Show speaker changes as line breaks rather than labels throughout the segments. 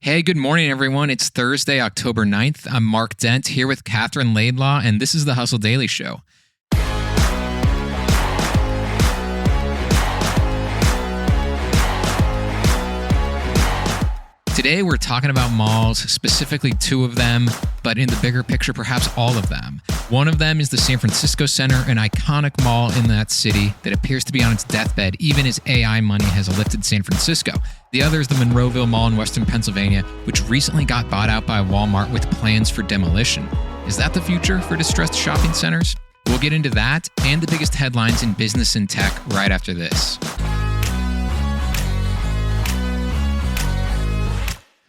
Hey, good morning, everyone. It's Thursday, October 9th. I'm Mark Dent here with Katherine Laidlaw, and this is the Hustle Daily Show. Today, we're talking about malls, specifically two of them, but in the bigger picture, perhaps all of them. One of them is the San Francisco Center, an iconic mall in that city that appears to be on its deathbed, even as AI money has lifted San Francisco. The other is the Monroeville Mall in Western Pennsylvania, which recently got bought out by Walmart with plans for demolition. Is that the future for distressed shopping centers? We'll get into that and the biggest headlines in business and tech right after this.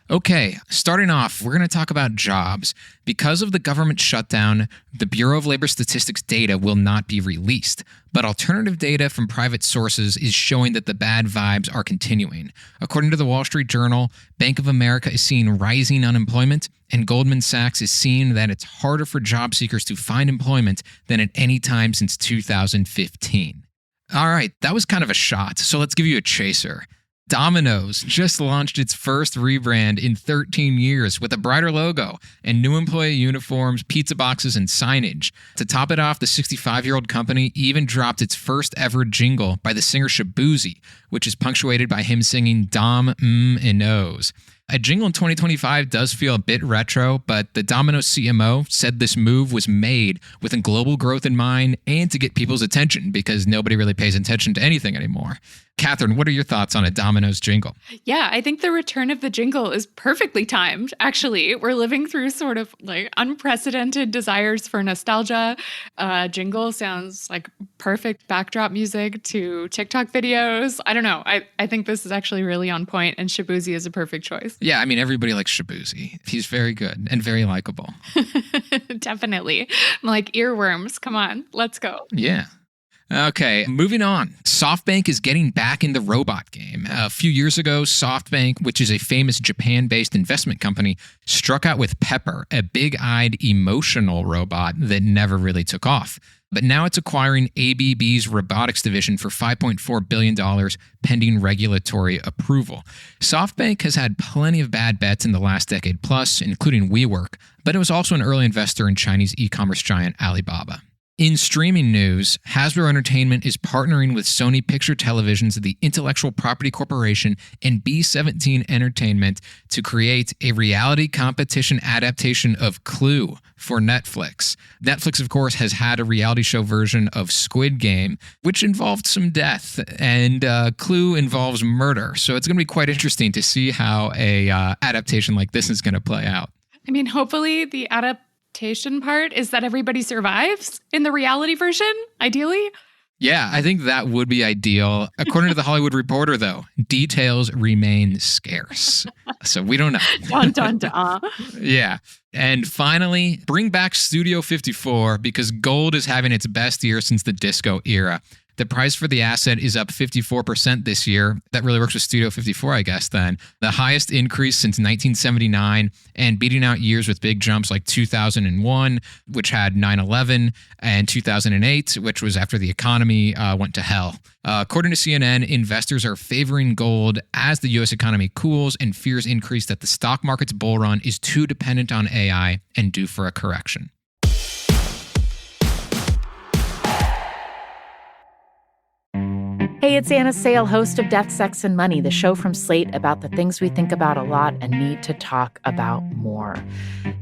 Okay, starting off, we're going to talk about jobs. Because of the government shutdown, the Bureau of Labor Statistics data will not be released, but alternative data from private sources is showing that the bad vibes are continuing. According to the Wall Street Journal, Bank of America is seeing rising unemployment, and Goldman Sachs is seeing that it's harder for job seekers to find employment than at any time since 2015. All right, that was kind of a shot, so let's give you a chaser. Domino's just launched its first rebrand in 13 years with a brighter logo and new employee uniforms, pizza boxes, and signage. To top it off, the 65-year-old company even dropped its first ever jingle by the singer Shaboozey, which is punctuated by him singing Dom, and O's. A jingle in 2025 does feel a bit retro, but the Domino's CMO said this move was made with a global growth in mind and to get people's attention because nobody really pays attention to anything anymore. Katherine, what are your thoughts on a Domino's jingle?
Yeah, I think the return of the jingle is perfectly timed. Actually, we're living through sort of like unprecedented desires for nostalgia. Jingle sounds like perfect backdrop music to TikTok videos. I don't know. I think this is actually really on point, and Shaboozey is a perfect choice.
Yeah, I mean, everybody likes Shaboozey. He's very good and very likable.
Definitely. Like earworms. Come on, let's go.
Yeah. Okay, moving on. SoftBank is getting back in the robot game. A few years ago, SoftBank, which is a famous Japan-based investment company, struck out with Pepper, a big-eyed, emotional robot that never really took off. But now it's acquiring ABB's robotics division for $5.4 billion, pending regulatory approval. SoftBank has had plenty of bad bets in the last decade plus, including WeWork, but it was also an early investor in Chinese e-commerce giant Alibaba. In streaming news, Hasbro Entertainment is partnering with Sony Picture Television's The Intellectual Property Corporation and B17 Entertainment to create a reality competition adaptation of Clue for Netflix. Netflix, of course, has had a reality show version of Squid Game, which involved some death, and Clue involves murder. So it's going to be quite interesting to see how a adaptation like this is going to play out.
I mean, hopefully the adaptation part is that everybody survives in the reality version, ideally.
Yeah, I think that would be ideal. According to The Hollywood Reporter, though, details remain scarce. So we don't know.
Dun, dun, dun.
Yeah. And finally, bring back Studio 54 because gold is having its best year since the disco era. The price for the asset is up 54% this year. That really works with Studio 54, I guess, then. The highest increase since 1979 and beating out years with big jumps like 2001, which had 9/11, and 2008, which was after the economy went to hell. According to CNN, investors are favoring gold as the U.S. economy cools and fears increase that the stock market's bull run is too dependent on AI and due for a correction.
Hey, it's Anna Sale, host of Death, Sex, and Money, the show from Slate about the things we think about a lot and need to talk about more.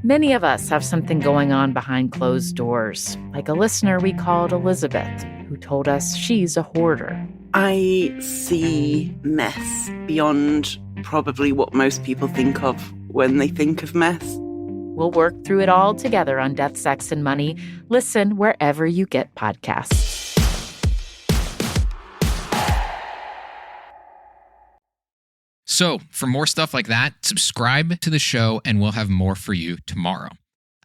Many of us have something going on behind closed doors, like a listener we called Elizabeth, who told us she's a hoarder.
I see mess beyond probably what most people think of when they think of mess.
We'll work through it all together on Death, Sex, and Money. Listen wherever you get podcasts.
So, for more stuff like that, subscribe to the show and we'll have more for you tomorrow.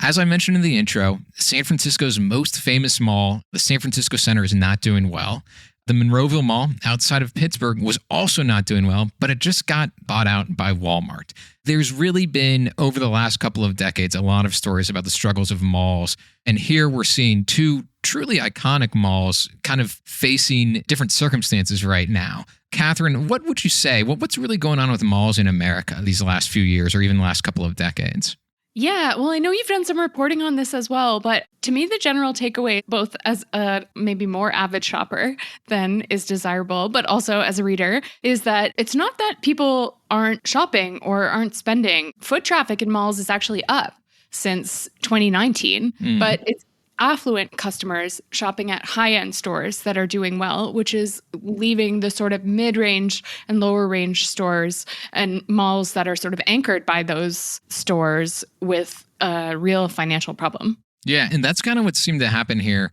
As I mentioned in the intro, San Francisco's most famous mall, the San Francisco Center, is not doing well. The Monroeville Mall outside of Pittsburgh was also not doing well, but it just got bought out by Walmart. There's really been, over the last couple of decades, a lot of stories about the struggles of malls. And here we're seeing two truly iconic malls kind of facing different circumstances right now. Katherine, what would you say? What's really going on with malls in America these last few years or even the last couple of decades?
Yeah, well, I know you've done some reporting on this as well, but to me, the general takeaway, both as a maybe more avid shopper than is desirable, but also as a reader, is that it's not that people aren't shopping or aren't spending. Foot traffic in malls is actually up since 2019, but it's affluent customers shopping at high-end stores that are doing well, which is leaving the sort of mid-range and lower-range stores and malls that are sort of anchored by those stores with a real financial problem.
Yeah, and that's kind of what seemed to happen here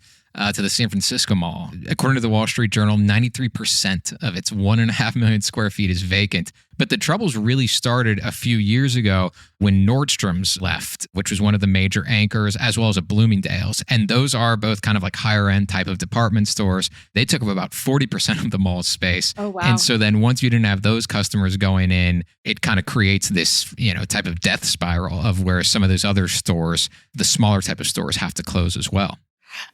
to the San Francisco Mall. According to the Wall Street Journal, 93% of its 1.5 million square feet is vacant. But the troubles really started a few years ago when Nordstrom's left, which was one of the major anchors, as well as a Bloomingdale's. And those are both kind of like higher end type of department stores. They took up about 40% of the mall's space.
Oh, wow.
And so then once you didn't have those customers going in, it kind of creates this, type of death spiral of where some of those other stores, the smaller type of stores, have to close as well.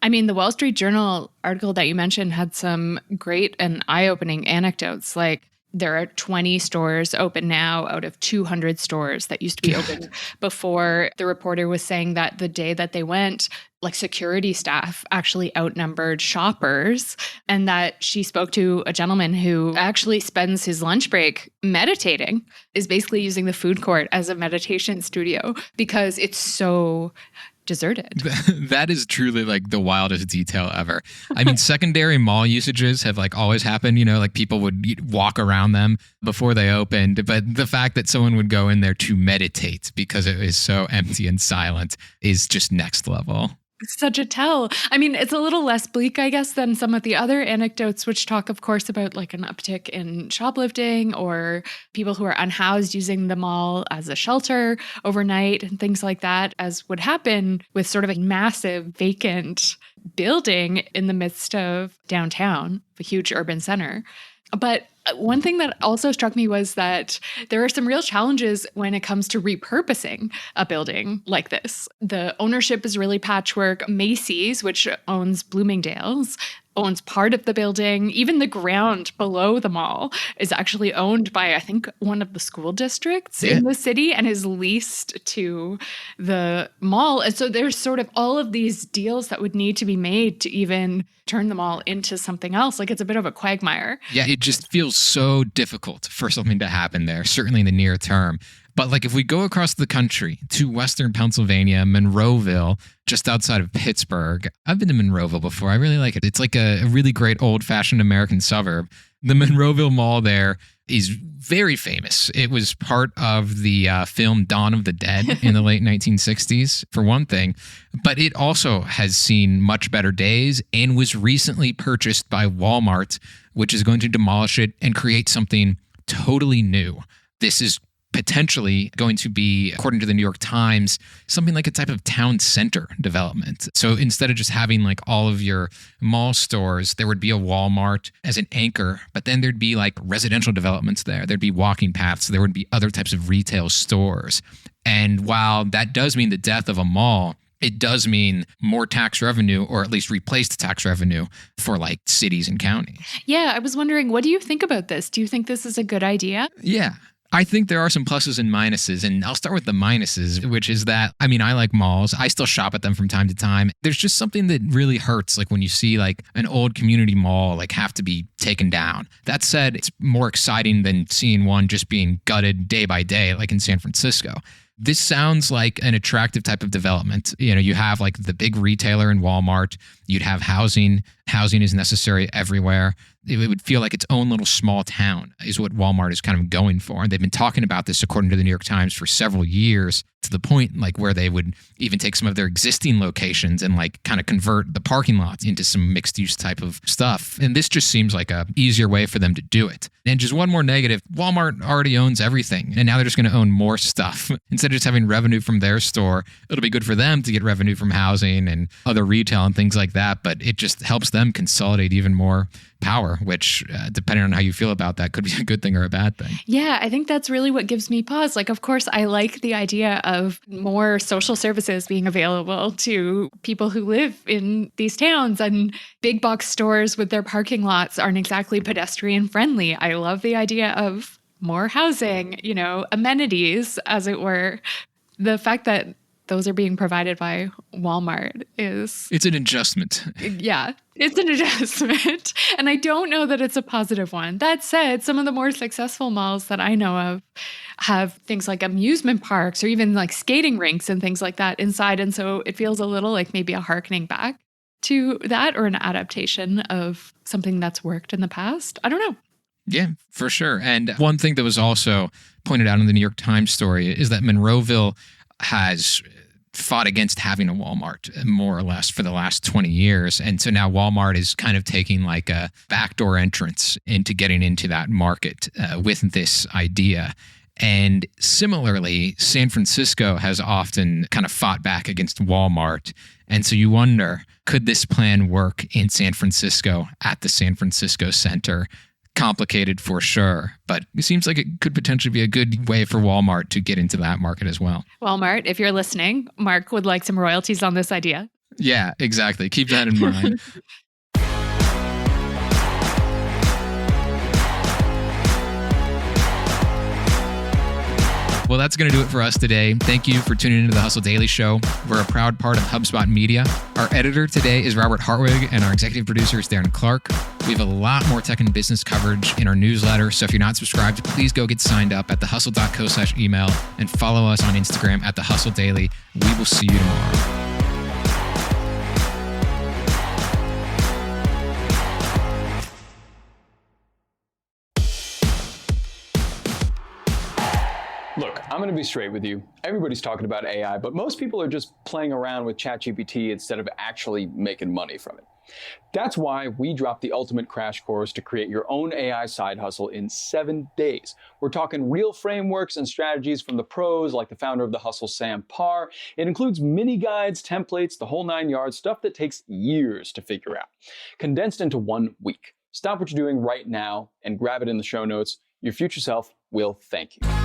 I mean, the Wall Street Journal article that you mentioned had some great and eye-opening anecdotes, like there are 20 stores open now out of 200 stores that used to be open before. The reporter was saying that the day that they went, like security staff actually outnumbered shoppers, and that she spoke to a gentleman who actually spends his lunch break meditating, is basically using the food court as a meditation studio because it's so deserted.
That is truly like the wildest detail ever. I mean, secondary mall usages have like always happened, like people would walk around them before they opened. But the fact that someone would go in there to meditate because it is so empty and silent is just next level.
Such a tell. I mean, it's a little less bleak, I guess, than some of the other anecdotes, which talk, of course, about like an uptick in shoplifting or people who are unhoused using the mall as a shelter overnight and things like that, as would happen with sort of a massive vacant building in the midst of downtown, a huge urban center. But one thing that also struck me was that there are some real challenges when it comes to repurposing a building like this. The ownership is really patchwork. Macy's, which owns Bloomingdale's, owns part of the building. Even the ground below the mall is actually owned by, I think, one of the school districts in the city and is leased to the mall. And so there's sort of all of these deals that would need to be made to even turn the mall into something else. Like it's a bit of a quagmire. Yeah,
it just feels so difficult for something to happen there, certainly in the near term. But like if we go across the country to Western Pennsylvania, Monroeville, just outside of Pittsburgh. I've been to Monroeville before. I really like it. It's like a really great old-fashioned American suburb. The Monroeville Mall there is very famous. It was part of the film Dawn of the Dead in the late 1960s, for one thing. But it also has seen much better days and was recently purchased by Walmart, which is going to demolish it and create something totally new. This is potentially going to be, according to the New York Times, something like a type of town center development. So instead of just having like all of your mall stores, there would be a Walmart as an anchor, but then there'd be like residential developments there. There'd be walking paths. There would be other types of retail stores. And while that does mean the death of a mall, it does mean more tax revenue, or at least replaced tax revenue for like cities and counties. Yeah,
I was wondering, what do you think about this? Do you think this is a good idea?
Yeah. I think there are some pluses and minuses, and I'll start with the minuses, which is that, I mean, I like malls. I still shop at them from time to time. There's just something that really hurts, like when you see like an old community mall like have to be taken down. That said, it's more exciting than seeing one just being gutted day by day, like in San Francisco. This sounds like an attractive type of development. You know, you have like the big retailer in Walmart. You'd have housing. Housing is necessary everywhere. It would feel like its own little small town is what Walmart is kind of going for. And they've been talking about this, according to the New York Times, for several years, to the point like where they would even take some of their existing locations and like kind of convert the parking lots into some mixed use type of stuff. And this just seems like a easier way for them to do it. And just one more negative, Walmart already owns everything. And now they're just going to own more stuff. Instead of just having revenue from their store, it'll be good for them to get revenue from housing and other retail and things like that. But it just helps them consolidate even more power, which depending on how you feel about that could be a good thing or a bad thing.
Yeah, I think that's really what gives me pause. Like, of course, I like the idea of more social services being available to people who live in these towns, and big box stores with their parking lots aren't exactly pedestrian friendly. I love the idea of more housing, amenities, as it were. The fact that those are being provided by Walmart it's
an adjustment.
Yeah, it's an adjustment. And I don't know that it's a positive one. That said, some of the more successful malls that I know of have things like amusement parks or even like skating rinks and things like that inside. And so it feels a little like maybe a harkening back to that, or an adaptation of something that's worked in the past. I don't know.
Yeah, for sure. And one thing that was also pointed out in the New York Times story is that Monroeville has fought against having a Walmart more or less for the last 20 years. And so now Walmart is kind of taking like a backdoor entrance into getting into that market with this idea. And similarly, San Francisco has often kind of fought back against Walmart. And so you wonder, could this plan work in San Francisco at the San Francisco Center? Complicated for sure, but it seems like it could potentially be a good way for Walmart to get into that market as well.
Walmart, if you're listening, Mark would like some royalties on this idea.
Yeah, exactly. Keep that in mind. Well, that's going to do it for us today. Thank you for tuning into the Hustle Daily Show. We're a proud part of Hubspot Media. Our editor today is Robert Hartwig, and our executive producer is Darren Clarke. We have a lot more tech and business coverage in our newsletter, so if you're not subscribed, please go get signed up at thehustle.co/email and follow us on Instagram at The Hustle Daily. We will see you tomorrow.
Look, I'm going to be straight with you. Everybody's talking about AI, but most people are just playing around with ChatGPT instead of actually making money from it. That's why we dropped the ultimate crash course to create your own AI side hustle in 7 days. We're talking real frameworks and strategies from the pros, like the founder of The Hustle, Sam Parr. It includes mini guides, templates, the whole 9 yards, stuff that takes years to figure out, condensed into 1 week. Stop what you're doing right now and grab it in the show notes. Your future self will thank you.